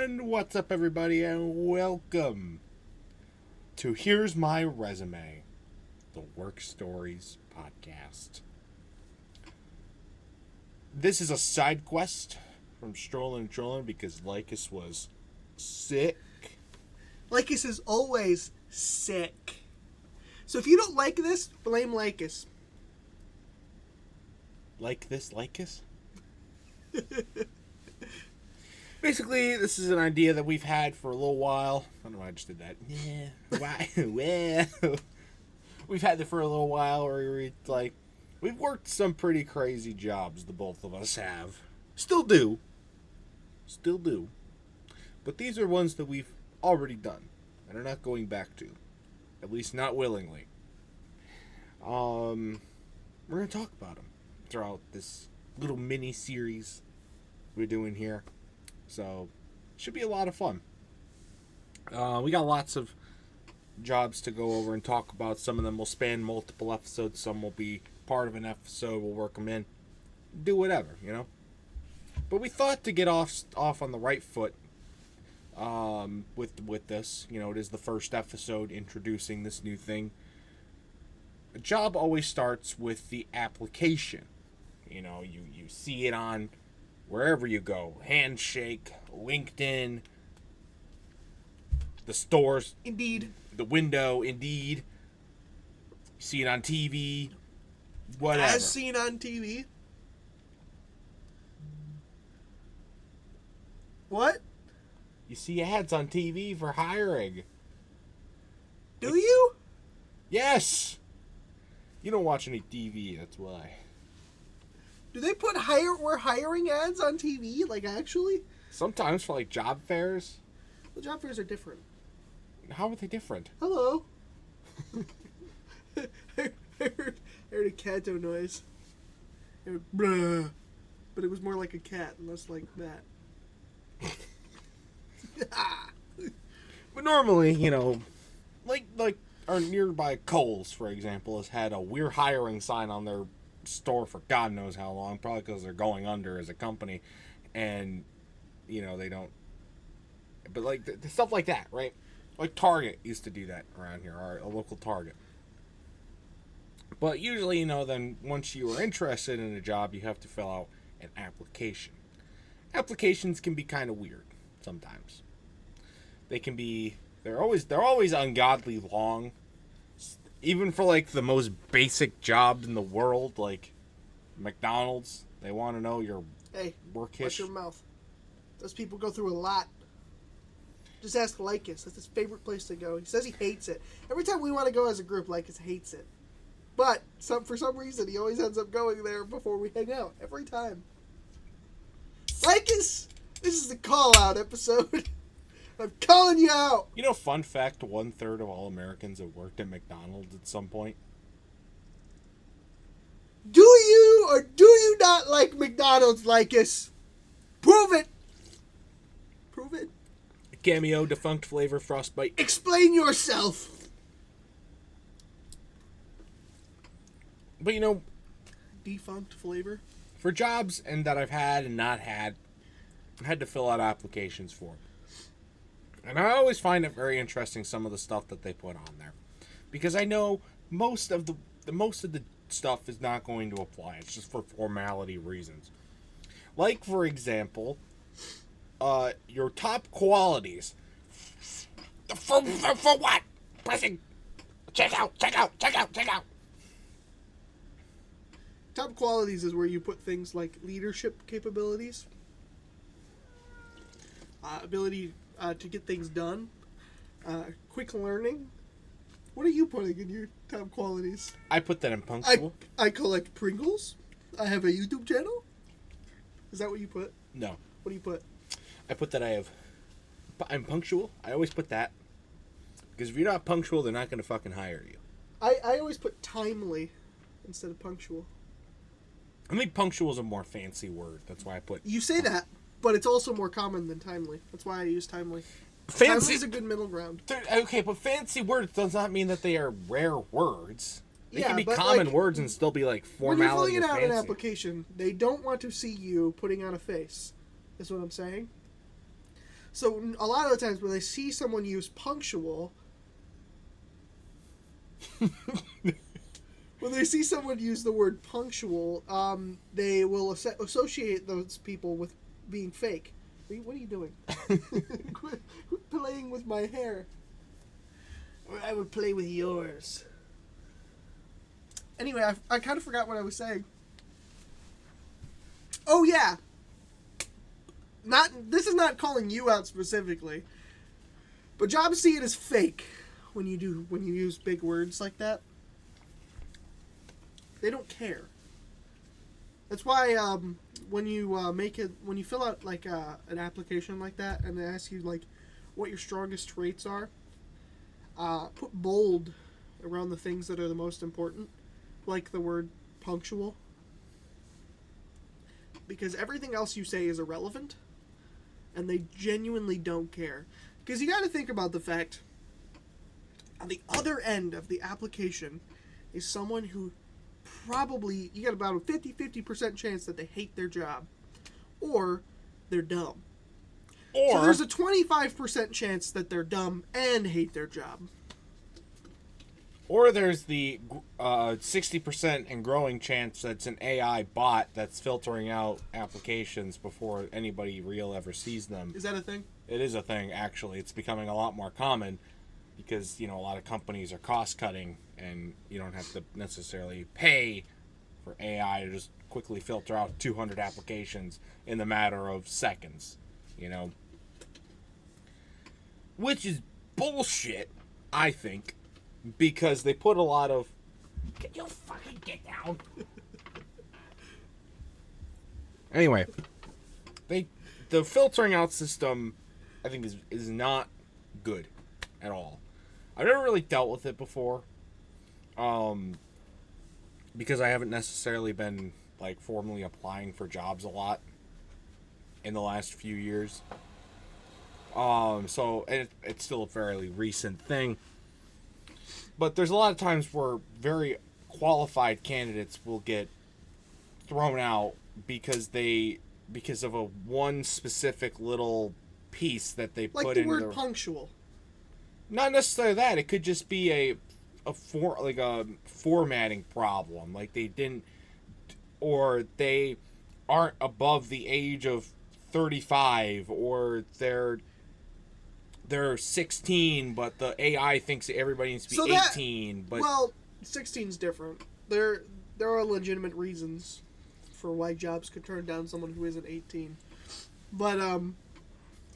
And what's up, everybody, and welcome to Here's My Resume, the Work Stories podcast. This is a side quest from Strollin and Trollin because Likus was sick. Likus is always sick. So if you don't like this, blame Likus. Like this, Likus? Basically, this is an idea that we've had for a little while. I don't know why I just did that. Yeah. Why? Well, we've had it for a little while where we've worked some pretty crazy jobs, the both of us have. Still do. But these are ones that we've already done and are not going back to. At least not willingly. We're going to talk about them throughout this little mini series we're doing here. So, should be a lot of fun. We got lots of jobs to go over and talk about. Some of them will span multiple episodes. Some will be part of an episode. We'll work them in. Do whatever, you know. But we thought to get off on the right foot with this. You know, it is the first episode introducing this new thing. A job always starts with the application. You know, you see it on wherever you go. Handshake, LinkedIn, the stores. Indeed. The window, Indeed. You see it on TV. Whatever. As seen on TV. What? You see ads on TV for hiring. Do you? Yes! You don't watch any TV, that's why. Do they put we're hiring ads on TV? Like, actually? Sometimes for, job fairs. The job fairs are different. How are they different? Hello. I heard a Cato noise. It was, bruh. But it was more like a cat and less like that. But normally, you know, like our nearby Kohl's, for example, has had a "we're hiring" sign on their store for God knows how long, probably because they're going under as a company, and you know they don't. But the stuff like that, right? Like Target used to do that around here, or a local Target. But usually, you know, then once you are interested in a job, you have to fill out an application. Applications can be kind of weird sometimes. They're always ungodly long. Even for the most basic job in the world, like McDonald's, they want to know your work history. Watch your mouth. Those people go through a lot. Just ask Likus. That's his favorite place to go. He says he hates it. Every time we want to go as a group, Likus hates it. But for some reason, he always ends up going there before we hang out. Every time. Likus, this is the call-out episode. I'm calling you out. You know, fun fact, 1/3 of all Americans have worked at McDonald's at some point. Do you or do you not like McDonald's, Likus? Prove it. Prove it. Cameo, defunct flavor, frostbite. Explain yourself. But you know, Defunct flavor. for jobs and that I've had and not had, I had to fill out applications for. And I always find it very interesting, some of the stuff that they put on there, because I know most of the stuff is not going to apply. It's just for formality reasons. Like, for example, your top qualities. For what? Pressing. Check out. Top qualities is where you put things like leadership capabilities, ability to get things done, quick learning. What are you putting in your top qualities? I put that in punctual. I collect Pringles. I have a YouTube channel. Is that what you put? No. What do you put? I put that I'm punctual. I always put that. Because if you're not punctual, they're not going to fucking hire you. I always put timely instead of punctual. I think punctual is a more fancy word. That's why I put... You say that, but it's also more common than timely. That's why I use timely. Fancy Timely is a good middle ground. Okay, but fancy words does not mean that they are rare words. They can be but, common words and still be formality. When you're filling out an application, they don't want to see you putting on a face. Is what I'm saying. So a lot of the times when they see someone use punctual, when they see someone use the word punctual, they will associate those people with being fake. What are you doing? quit playing with my hair. Or I would play with yours. Anyway, I kind of forgot what I was saying. Oh yeah. This is not calling you out specifically, but jobs see it as fake when you use big words like that. They don't care. That's why when you fill out like an application like that and they ask you like what your strongest traits are, put bold around the things that are the most important, like the word punctual, because everything else you say is irrelevant, and they genuinely don't care. Because you got to think about the fact, on the other end of the application is someone who probably, you got about a 50% chance that they hate their job, or they're dumb. Or so there's a 25% chance that they're dumb and hate their job. Or there's the 60% and growing chance that's an AI bot that's filtering out applications before anybody real ever sees them. Is that a thing? It is a thing, actually. It's becoming a lot more common because, a lot of companies are cost cutting and you don't have to necessarily pay for AI to just quickly filter out 200 applications in the matter of seconds, Which is bullshit, I think. Because they put a lot of... Can you fucking get down? Anyway, the filtering out system, I think, is not good at all. I've never really dealt with it before, because I haven't necessarily been like formally applying for jobs a lot in the last few years. So it's still a fairly recent thing. But there's a lot of times where very qualified candidates will get thrown out because of a one specific little piece that they like put the in word punctual. Not necessarily that. It could just be a formatting problem. Like they didn't, or they aren't above the age of 35, or they're 16, but the AI thinks everybody needs to be 18. But 16's different. There are legitimate reasons for why jobs could turn down someone who isn't 18. But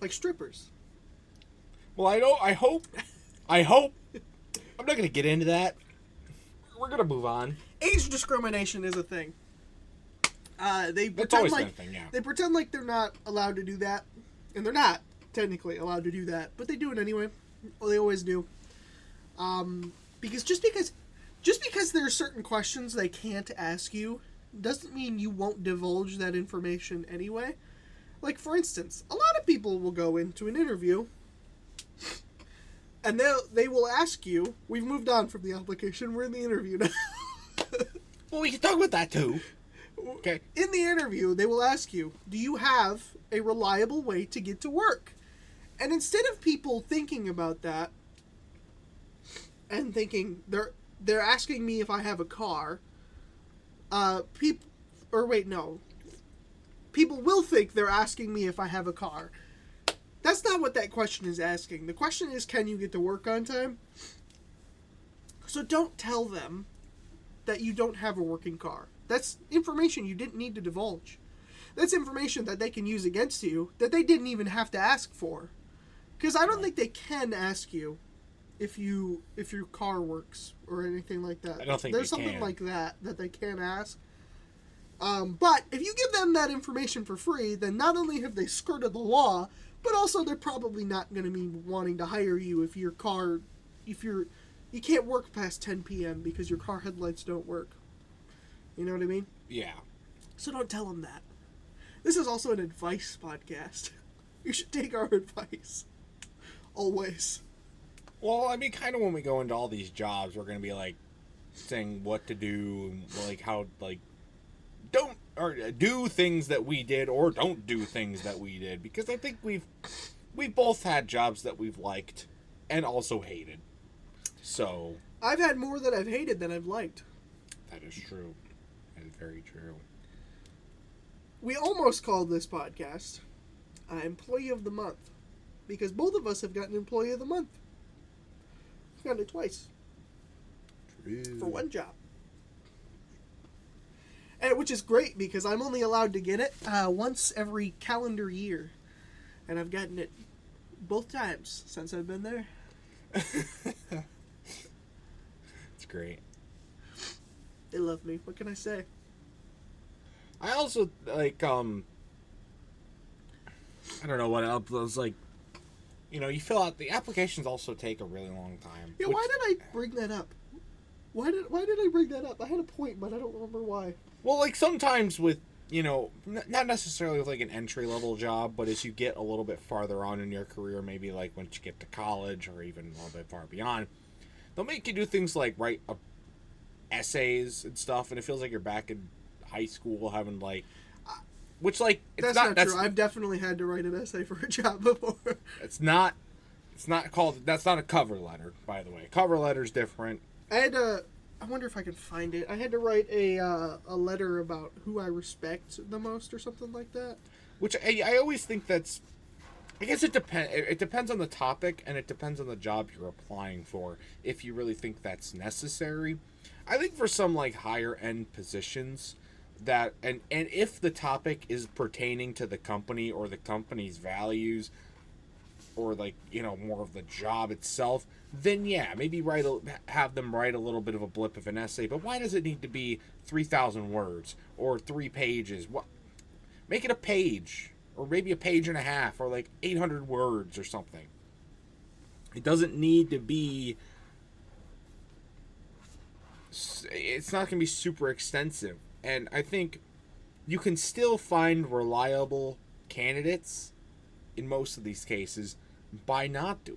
like strippers. Well, I hope. I'm not gonna get into that. We're gonna move on. Age discrimination is a thing. They That's pretend always like been a thing, yeah. they pretend like they're not allowed to do that, and they're not technically allowed to do that, but they do it anyway. Well, they always do. Because just because there are certain questions they can't ask you doesn't mean you won't divulge that information anyway. Like, for instance, a lot of people will go into an interview and they will ask you, we've moved on from the application, we're in the interview now. Well, we can talk about that too. Okay. In the interview, they will ask you, do you have a reliable way to get to work? And instead of people thinking about that and thinking they're asking me if I have a car, people will think they're asking me if I have a car. That's not what that question is asking. The question is, can you get to work on time? So don't tell them that you don't have a working car. That's information you didn't need to divulge. That's information that they can use against you that they didn't even have to ask for. Because I don't think they can ask you if your car works or anything like that. I don't think there's they something can. like that they can ask. But if you give them that information for free, then not only have they skirted the law, but also they're probably not going to be wanting to hire you if you can't work past 10 p.m. because your car headlights don't work. You know what I mean? Yeah. So don't tell them that. This is also an advice podcast. You should take our advice. Always. Well, I mean, kind of when we go into all these jobs, we're going to be, like, saying what to do, and, like, how, like, don't, or do things that we did, or don't do things that we did, because I think we've we both had jobs that we've liked and also hated. So I've had more that I've hated than I've liked. that is true. That is very true. We almost called this podcast Employee of the Month because both of us have gotten Employee of the Month. We've gotten it twice. True. For one job. And, which is great because I'm only allowed to get it once every calendar year. And I've gotten it both times since I've been there. It's great. They love me. What can I say? I also, like, I don't know what else. I was like, you know, you fill out, the applications also take a really long time. Yeah, why did I bring that up? Why did I bring that up? I had a point, but I don't remember why. Well, like, sometimes with, you know, not necessarily with, like, an entry-level job, but as you get a little bit farther on in your career, maybe, like, once you get to college or even a little bit far beyond, they'll make you do things like write essays and stuff, and it feels like you're back in high school having, like, which, like, it's that's not true. I've definitely had to write an essay for a job before. It's not called, that's not a cover letter, by the way. Cover letter's different. I wonder if I can find it. I had to write a letter about who I respect the most or something like that. Which I always think that's, I guess it depends. It depends on the topic and it depends on the job you're applying for. If you really think that's necessary, I think for some like higher end positions that and if the topic is pertaining to the company or the company's values, or like, you know, more of the job itself, then yeah, maybe have them write a little bit of a blip of an essay. But why does it need to be 3,000 words or 3 pages? What? Make it a page, or maybe a page and a half, or like 800 words or something. It doesn't need to be. It's not going to be super extensive, and I think you can still find reliable candidates in most of these cases by not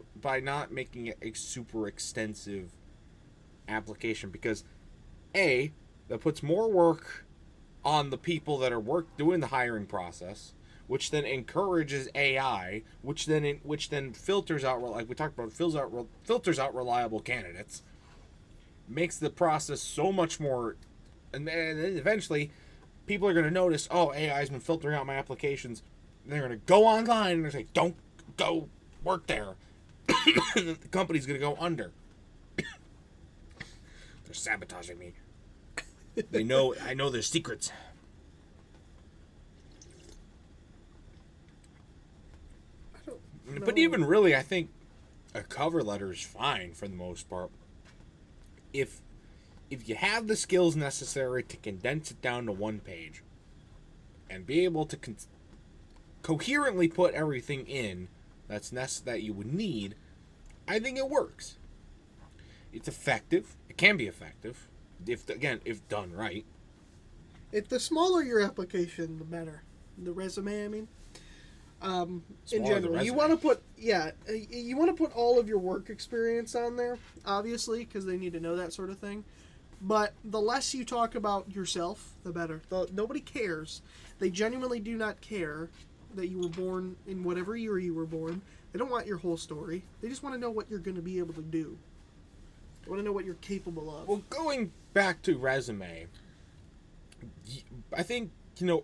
making it a super extensive application, because that puts more work on the people that are doing the hiring process, which then encourages AI, which then filters out, like we talked about, filters out reliable candidates, makes the process so much more, and then eventually people are going to notice, oh, AI's been filtering out my applications. They're going to go online and they're say, don't go work there. The company's going to go under. They're sabotaging me. I know their secrets. I don't know. But even really, I think a cover letter is fine for the most part. If you have the skills necessary to condense it down to one page and be able to coherently put everything in that you would need, I think it works. It's effective. It can be effective if done right. The smaller your application, the better. The resume, I mean. In general, you want to put all of your work experience on there, obviously, because they need to know that sort of thing. But the less you talk about yourself, the better. Nobody cares. They genuinely do not care that you were born in whatever year you were born. They don't want your whole story. They just want to know what you're going to be able to do. They want to know what you're capable of. Well, going back to resume, I think,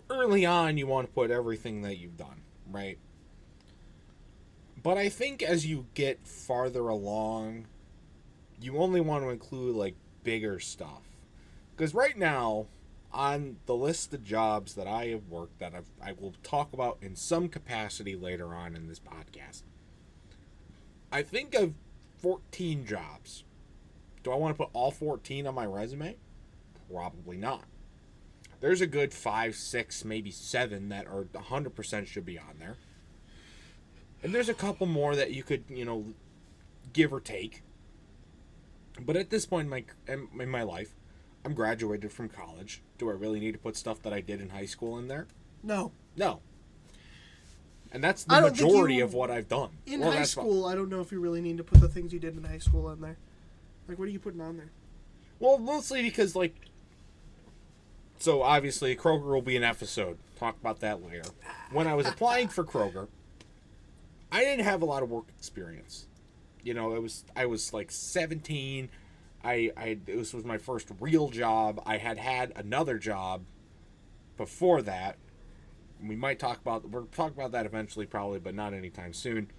early on you want to put everything that you've done, right? But I think as you get farther along, you only want to include, like, bigger stuff. Because right now, on the list of jobs that I have worked that I will talk about in some capacity later on in this podcast, I think of 14 jobs. Do I want to put all 14 on my resume? Probably not. There's a good 5, 6, maybe 7 that are 100% should be on there. And there's a couple more that you could, give or take. But at this point in my life, I'm graduated from college. Do I really need to put stuff that I did in high school in there? No. And that's the majority of what I've done. In high school, I don't know if you really need to put the things you did in high school in there. Like, what are you putting on there? Well, mostly because, so obviously Kroger will be an episode. Talk about that later. When I was applying for Kroger, I didn't have a lot of work experience. You know, I was like 17. This was my first real job. I had another job before that. We'll talk about that eventually, probably, but not anytime soon.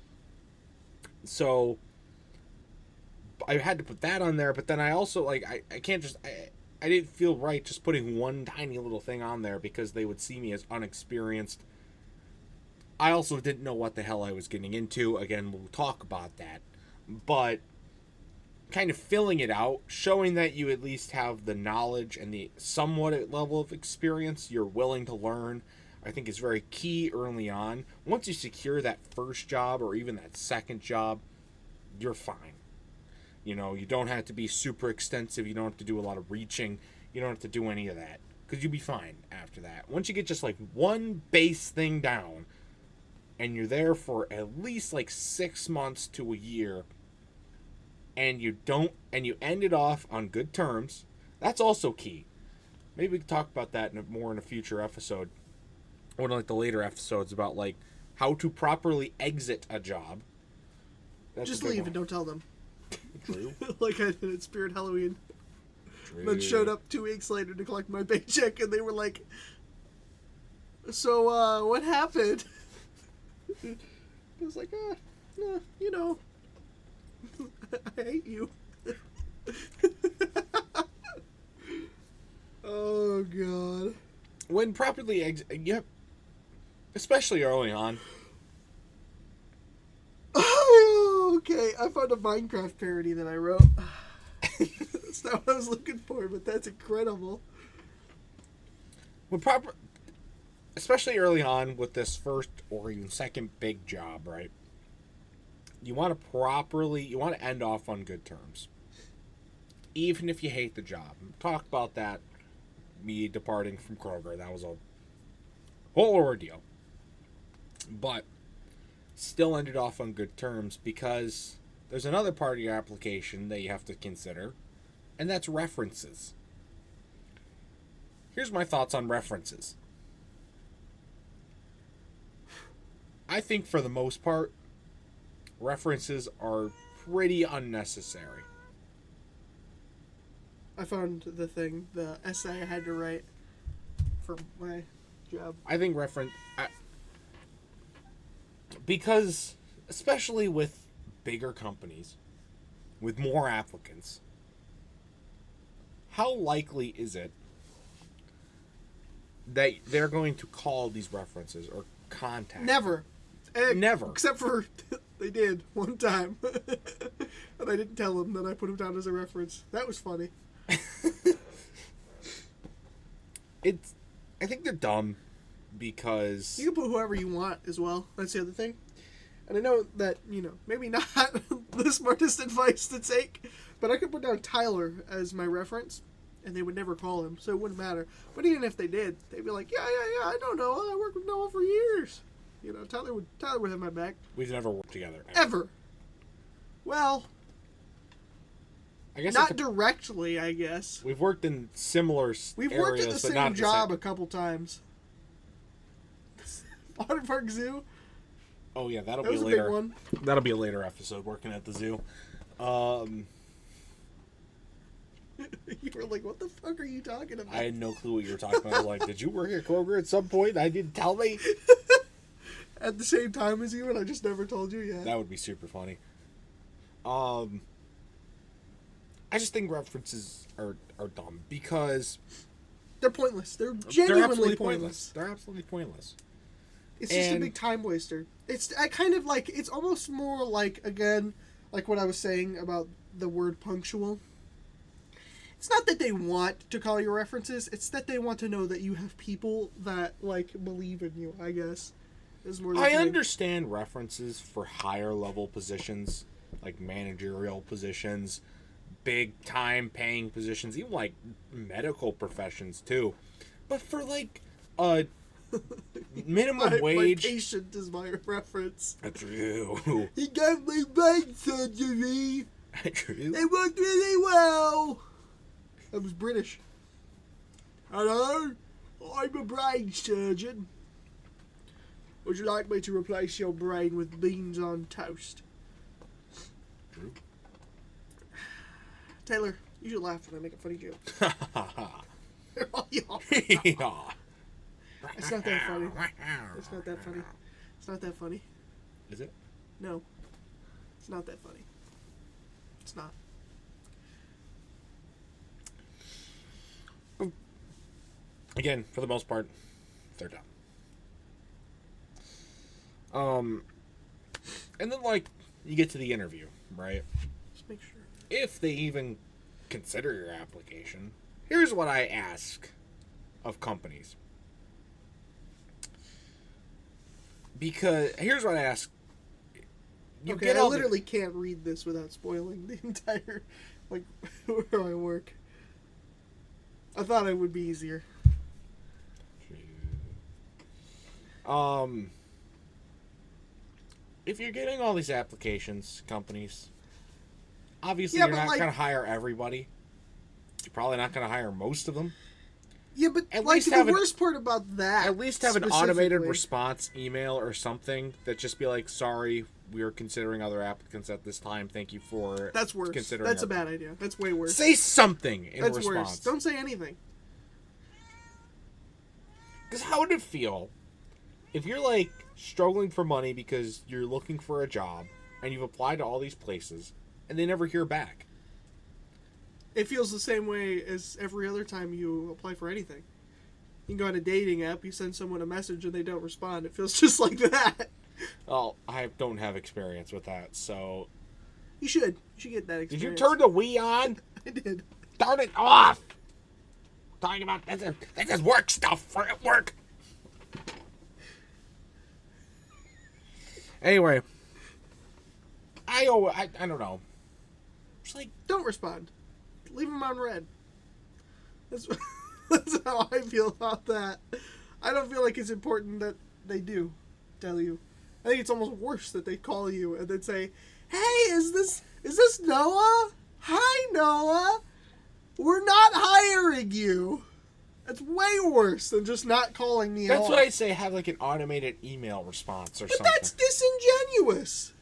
So I had to put that on there, but then I also, like, I can't just, I didn't feel right just putting one tiny little thing on there because they would see me as unexperienced. I also didn't know what the hell I was getting into. Again, we'll talk about that. But kind of filling it out, showing that you at least have the knowledge and the somewhat level of experience you're willing to learn, I think is very key early on. Once you secure that first job or even that second job, you're fine. You know, you don't have to be super extensive. You don't have to do a lot of reaching. You don't have to do any of that because you'll be fine after that. Once you get just like one base thing down and you're there for at least like 6 months to a year and you end it off on good terms, that's also key. Maybe we can talk about that more in a future episode. One of like the later episodes about like how to properly exit a job. That's just leave and don't tell them. True. Like I did at Spirit Halloween. True. Then showed up 2 weeks later to collect my paycheck, and they were like, "So, what happened?" I was like, you know, I hate you." Oh God. When properly yep, especially early on. Okay, I found a Minecraft parody that I wrote. That's not what I was looking for, but that's incredible. When especially early on with this first or even second big job, right? You want to end off on good terms. Even if you hate the job. Talk about that, me departing from Kroger. That was a whole ordeal. But still ended off on good terms because there's another part of your application that you have to consider, and that's references. Here's my thoughts on references. I think for the most part, references are pretty unnecessary. I found the essay I had to write for my job. I think because especially with bigger companies, with more applicants, how likely is it that they're going to call these references or contact? Never. Never. Except for they did one time. And I didn't tell them that I put him down as a reference. That was funny. I think they're dumb because you can put whoever you want as well. That's the other thing. And I know that, maybe not the smartest advice to take, but I could put down Tyler as my reference, and they would never call him, so it wouldn't matter. But even if they did, they'd be like, yeah, I don't know. I worked with Noah for years. Tyler would have my back. We've never worked together. Ever. Well, I guess not directly, I guess. We've worked in similar We've areas, worked at the but not same job a couple times. Otter Park Zoo. Oh yeah, that was a big one. That'll be a later episode. Working at the zoo. You were like, "What the fuck are you talking about?" I had no clue what you were talking about. I was like, "Did you work at Kroger at some point? I didn't tell me." At the same time as you, and I just never told you yet. That would be super funny. I just think references are dumb because they're pointless. They're genuinely pointless. They're absolutely pointless. It's just a big time waster. It's it's almost more like, again, like what I was saying about the word punctual. It's not that they want to call you references, it's that they want to know that you have people that, believe in you, I guess. Is more I understand references for higher level positions, like managerial positions, big time paying positions, even like medical professions too. But for a minimum wage. My patient is my reference. True. He got my brain surgery. True. It worked really well. I was British. Hello, I'm a brain surgeon. Would you like me to replace your brain with beans on toast? True. Taylor, you should laugh when I make a funny joke. It's not that funny. It's not that funny. It's not that funny. Is it? No. It's not that funny. It's not. Again, for the most part, they're done. And then, like, you get to the interview, right? Just make sure. If they even consider your application, here's what I ask of companies. Because, here's what I ask. Okay, I literally can't read this without spoiling the entire, like, where I work. I thought it would be easier. If you're getting all these applications, companies, obviously Yeah, you're but, not like, going to hire everybody. You're probably not going to hire most of them. Yeah, but At like least the have worst part about that, At least have an automated specifically- response email or something that just be like, sorry, we are considering other applicants at this time. Thank you for That's worse. considering That's our-" a bad idea. That's way worse. Say something in That's response. worse. Don't say anything. Because how would it feel if you're, like, struggling for money because you're looking for a job and you've applied to all these places and they never hear back? It feels the same way as every other time you apply for anything. You can go on a dating app, you send someone a message and they don't respond. It feels just like that. Well, I don't have experience with that, so... You should. You should get that Did experience. you turn the Wii on? I did. Turn it off! Talking about this is work stuff for at work. Anyway, I don't know. It's like, Don't respond. Leave them on red. That's that's how I feel about that. I don't feel like it's important that they do tell you. I think it's almost worse that they call you and then say, "Hey, is this Noah? Hi, Noah. We're not hiring you." That's way worse than just not calling me at that's all. what I say. Have like an automated email response or But something. that's disingenuous.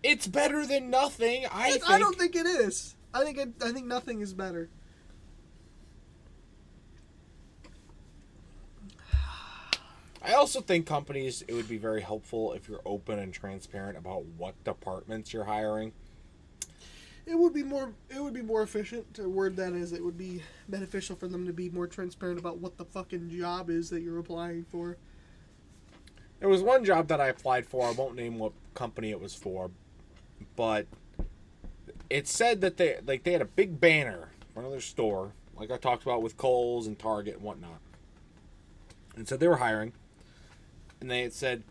It's better than nothing. I don't think it is. I think nothing is better. I also think companies, it would be very helpful if you're open and transparent about what departments you're hiring. It would be more efficient to word that as it would be beneficial for them to be more transparent about what the fucking job is that you're applying for. There was one job that I applied for. I won't name what company it was for, but it said that they had a big banner in front of their store, like I talked about with Kohl's and Target and whatnot. And said they were hiring. And they had said,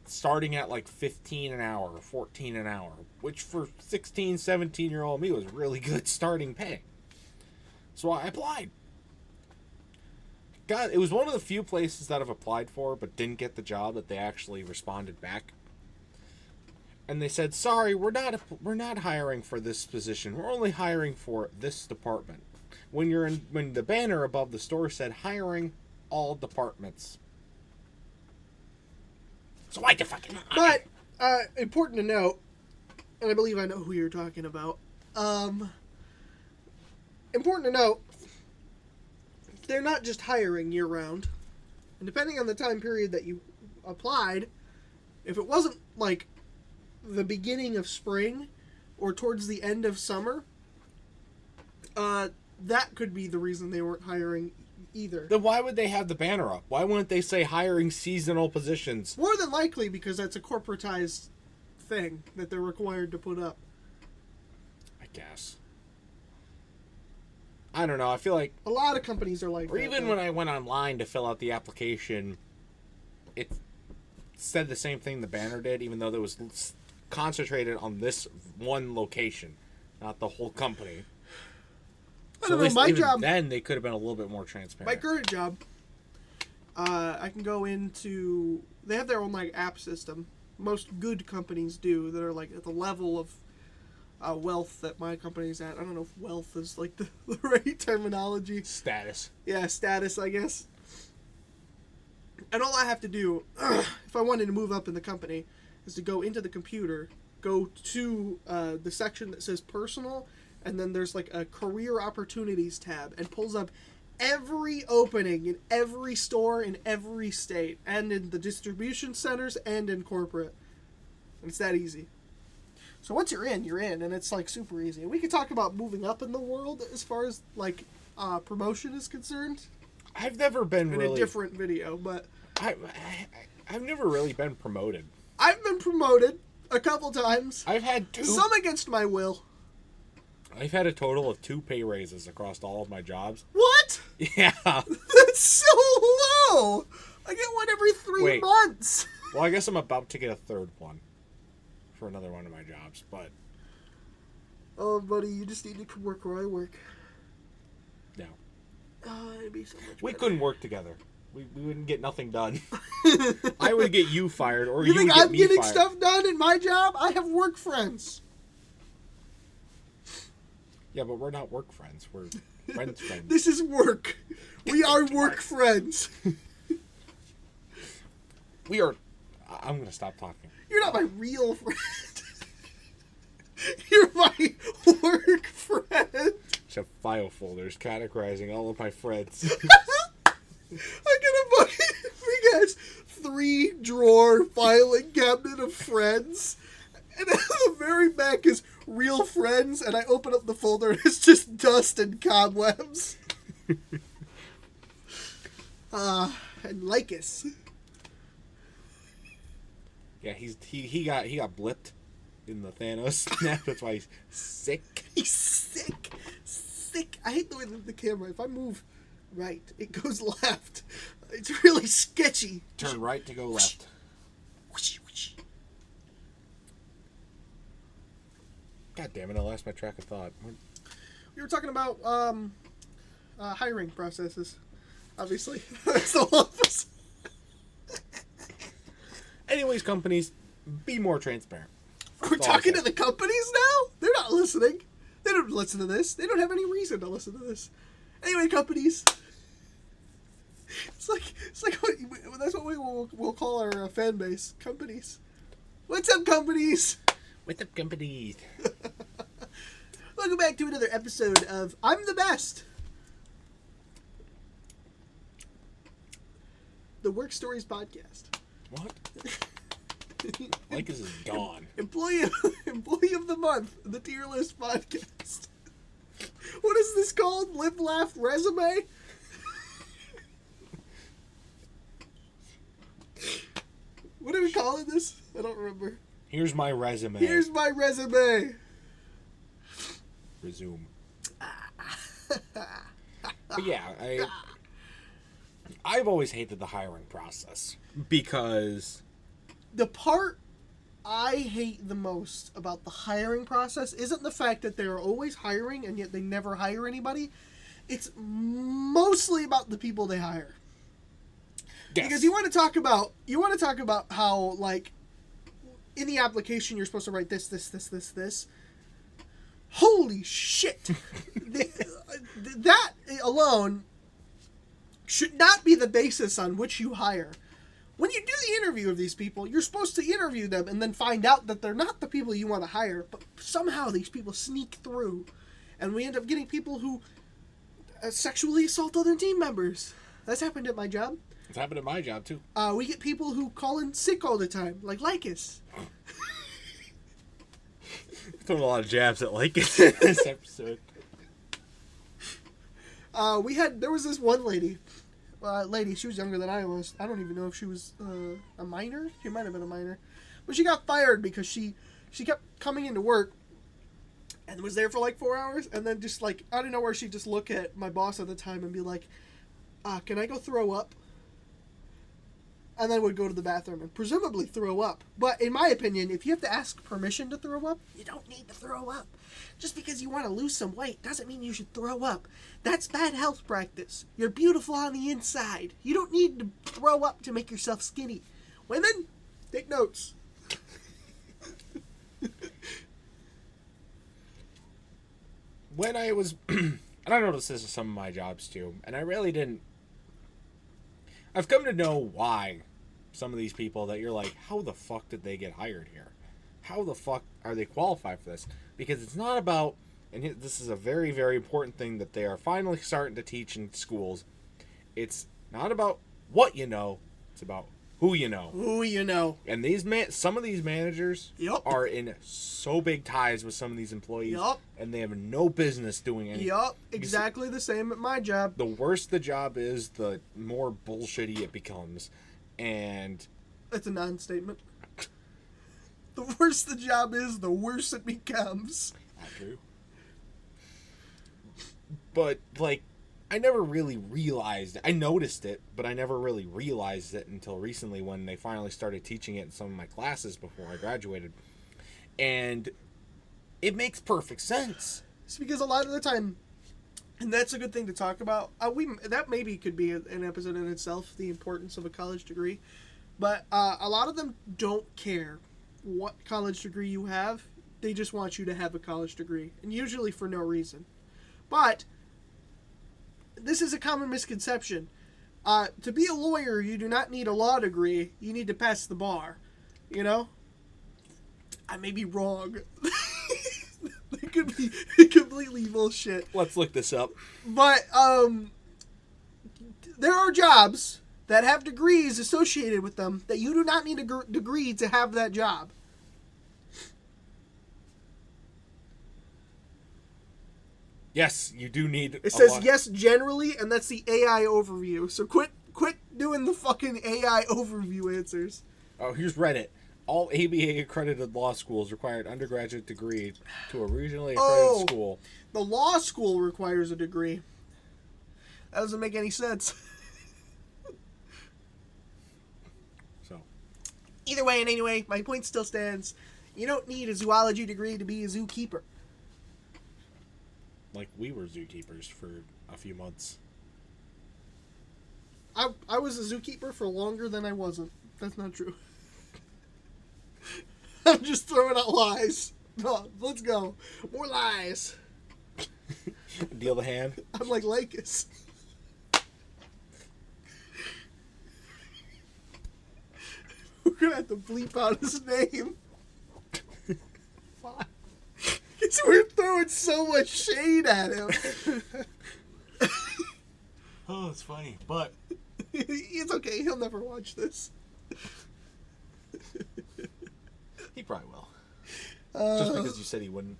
starting at, 15 an hour, 14 an hour, which for 16, 17-year-old me was really good starting pay. So I applied. God, it was one of the few places that I've applied for but didn't get the job that they actually responded back. And they said, sorry, we're not hiring for this position. We're only hiring for this department. When the banner above the store said hiring all departments. So why the fucking... But, important to note, and I believe I know who you're talking about, important to note, they're not just hiring year-round. And depending on the time period that you applied, if it wasn't, the beginning of spring or towards the end of summer, that could be the reason they weren't hiring either. Then why would they have the banner up? Why wouldn't they say hiring seasonal positions? More than likely because that's a corporatized thing that they're required to put up. I guess. I don't know. I feel like... A lot of companies are like Or that. even when I went online to fill out the application, it said the same thing the banner did, even though it was concentrated on this one location, not the whole company. I So don't at know, least my even job... then they could have been a little bit more transparent. My current job, I can go into... They have their own, app system. Most good companies do that are, at the level of wealth that my company's at. I don't know if wealth is, the right terminology. Status. Yeah, status, I guess. And all I have to do, if I wanted to move up in the company, is to go into the computer, go to the section that says personal, and then there's like a career opportunities tab, and pulls up every opening in every store in every state, and in the distribution centers and in corporate. It's that easy. So once you're in, and it's like super easy. And we could talk about moving up in the world as far as like promotion is concerned. I've never been in a different video, but I've never really been promoted. I've been promoted a couple times. I've had 2. Some against my will. I've had a total of 2 pay raises across all of my jobs. What? Yeah. That's so low. I get one every 3 months. Well, I guess I'm about to get a 3rd one for another one of my jobs, but... Oh, buddy, you just need to come work where I work. No. It'd be so much better. We couldn't work together. We wouldn't get nothing done. I would get you fired, or you would think get I'm me getting fired. stuff done in my job? I have work friends. Yeah, but we're not work friends. We're friends. This is work. We are work friends. We are... I'm going to stop talking. You're not my real friend. You're my work friend. Just file folders categorizing all of my friends. I got a fucking big ass 3-drawer filing cabinet of friends. And at the very back is real friends, and I open up the folder and it's just dust and cobwebs. And Likus. Yeah, he got blipped in the Thanos snap. That's why he's sick. He's sick. Sick. I hate the way that the camera, if I move right, it goes left. It's really sketchy. Turn right to go left. God damn it, I lost my track of thought. We were talking about hiring processes. Obviously. That's the whole episode. Anyways, companies, be more transparent. We're talking to the companies now? They're not listening. They don't listen to this. They don't have any reason to listen to this. Anyway, companies. It's like that's what we'll call our fan base. Companies. What's up, companies? What's up, companies? Welcome back to another episode of I'm the Best. The Work Stories Podcast. What? Likus is gone. Employee of the Month, the Tier List Podcast. What is this called? Live, Laugh, Resume? What are we calling this? I don't remember. Here's my resume. Here's my resume. Resume. But yeah, I've always hated the hiring process because the part I hate the most about the hiring process isn't the fact that they're always hiring and yet they never hire anybody. It's mostly about the people they hire. Yes. Because you want to talk about how, like, in the application you're supposed to write this. Holy shit! That alone should not be the basis on which you hire. When you do the interview of these people, you're supposed to interview them and then find out that they're not the people you want to hire, but somehow these people sneak through, and we end up getting people who sexually assault other team members. That's happened at my job. It's happened at my job, too. We get people who call in sick all the time, like Likus. Throwing a lot of jabs at Likus in this episode. There was this one lady, she was younger than I was. I don't even know if she was a minor. She might have been a minor. But she got fired because she kept coming into work and was there for like 4 hours, and then just like, I don't know where, she'd just look at my boss at the time and be like, can I go throw up? And then would go to the bathroom and presumably throw up. But in my opinion, if you have to ask permission to throw up, you don't need to throw up. Just because you want to lose some weight doesn't mean you should throw up. That's bad health practice. You're beautiful on the inside. You don't need to throw up to make yourself skinny. Women, take notes. When I was... and I noticed this in some of my jobs too, and I really didn't... I've come to know why some of these people that you're like, how the fuck did they get hired here? How the fuck are they qualified for this? Because it's not about, and this is a very, very important thing that they are finally starting to teach in schools. It's not about what you know, it's about who you know. Who you know. And some of these managers are in so big ties with some of these employees, and they have no business doing anything. Yup, exactly the same at my job. The worse the job is, the more bullshitty it becomes. And that's a non-statement. The worse the job is, the worse it becomes. Not true. But, like, I never really realized it. I noticed it, but I never really realized it until recently when they finally started teaching it in some of my classes before I graduated. And it makes perfect sense. It's because a lot of the time, and that's a good thing to talk about. That maybe could be an episode in itself, the importance of a college degree. But a lot of them don't care what college degree you have. They just want you to have a college degree, and usually for no reason. But this is a common misconception. To be a lawyer, you do not need a law degree. You need to pass the bar. You know? I may be wrong. It could be completely bullshit. Let's look this up. But there are jobs that have degrees associated with them that you do not need a degree to have that job. Yes, you do need. It says yes generally, and that's the AI overview. So quit doing the fucking AI overview answers. Oh, here's Reddit. All ABA accredited law schools require an undergraduate degree to a regionally accredited school. The law school requires a degree. That doesn't make any sense. So, either way and anyway, my point still stands. You don't need a zoology degree to be a zookeeper. Like we were zookeepers for a few months. I was a zookeeper for longer than I wasn't. That's not true. I'm just throwing out lies. No, let's go. More lies. Deal the hand. I'm like Likus. We're gonna have to bleep out his name. Why? Because we're throwing so much shade at him. Oh, it's funny, but it's okay. He'll never watch this. He probably will. Just because you said he wouldn't.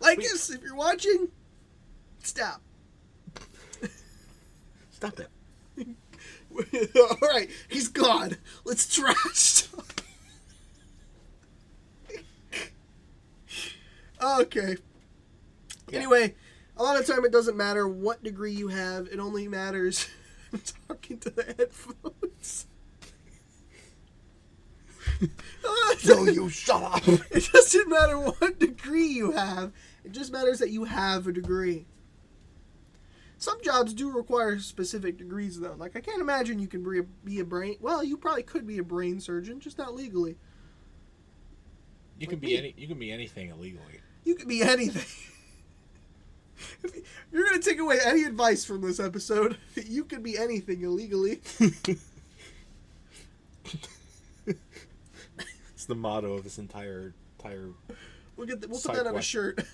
Likus, if you're watching, stop. Stop it. Alright, he's gone. Let's trash talk. Okay. Yeah. Anyway, a lot of time it doesn't matter what degree you have. It only matters... I'm talking to the headphones. No, you shut up. It doesn't matter what degree you have. It just matters that you have a degree. Some jobs do require specific degrees, though. Like, I can't imagine you can be a brain... Well, you probably could be a brain surgeon, just not legally. You can be anything illegally. You can be anything. If you're going to take away any advice from this episode, you can be anything illegally. It's the motto of this entire We'll put that on a shirt.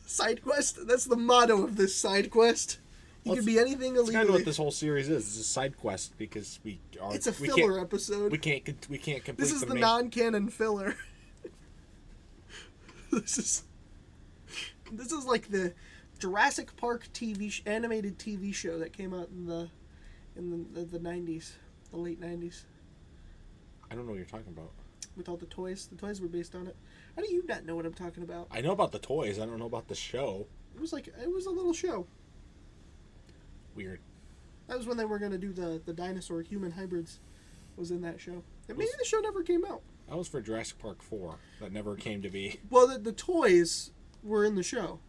Side quest? That's the motto of this side quest. You can be anything illegally. That's kind of what this whole series is. It's a side quest because it's a filler episode. We can't complete. This is the non-canon filler. This is like the Jurassic Park animated TV show that came out in the 90s, the late 90s. I don't know what you're talking about. With all the toys. The toys were based on it. How do you not know what I'm talking about? I know about the toys. I don't know about the show. It was a little show. Weird. That was when they were going to do the dinosaur human hybrids. Was in that show. And maybe the show never came out. That was for Jurassic Park 4. That never came to be. Well, the toys were in the show.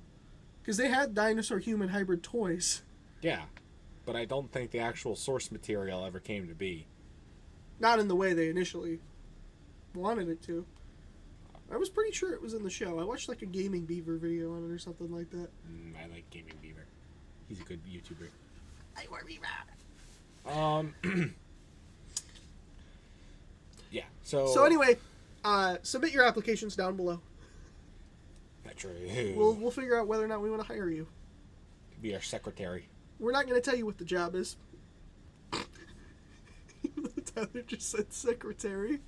Because they had dinosaur human hybrid toys. Yeah. But I don't think the actual source material ever came to be. Not in the way they initially wanted it to. I was pretty sure it was in the show. I watched like a Gaming Beaver video on it or something like that. I like Gaming Beaver. He's a good YouTuber. Yeah. So. So anyway, submit your applications down below. That's right. We'll figure out whether or not we want to hire you. Be our secretary. We're not going to tell you what the job is. Tyler just said secretary.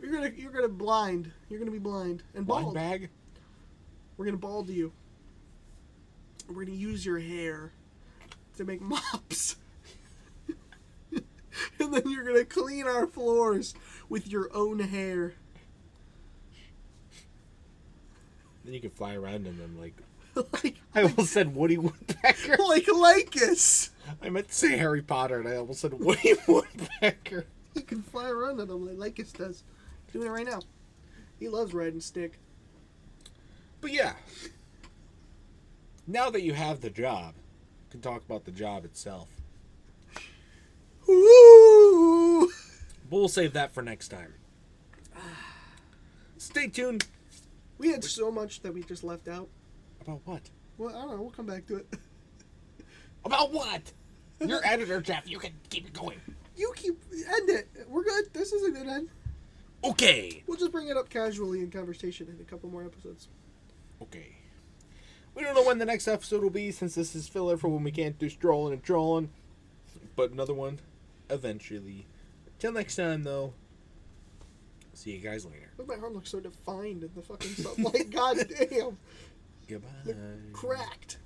You're gonna blind. You're gonna be blind and bald. Blind bag. We're gonna bald you. We're gonna use your hair to make mops. And then you're gonna clean our floors with your own hair. Then you can fly around in them like. I I almost said Woody Woodpecker. like Likus. I meant to say Harry Potter, and I almost said Woody Woodpecker. You can fly around on them like Likus does. He's doing it right now. He loves riding stick. But yeah. Now that you have the job, you can talk about the job itself. Woo! But we'll save that for next time. Stay tuned. We had so much that we just left out. About what? Well, I don't know. We'll come back to it. About what? You're editor, Jeff. You can keep it going. You end it. We're good. This is a good end. Okay. We'll just bring it up casually in conversation in a couple more episodes. Okay. We don't know when the next episode will be, since this is filler for when we can't do Strollin and Trollin. But another one eventually. Till next time, though. See you guys later. Look, my arm looks so defined in the fucking sunlight. God damn. Goodbye. They're cracked.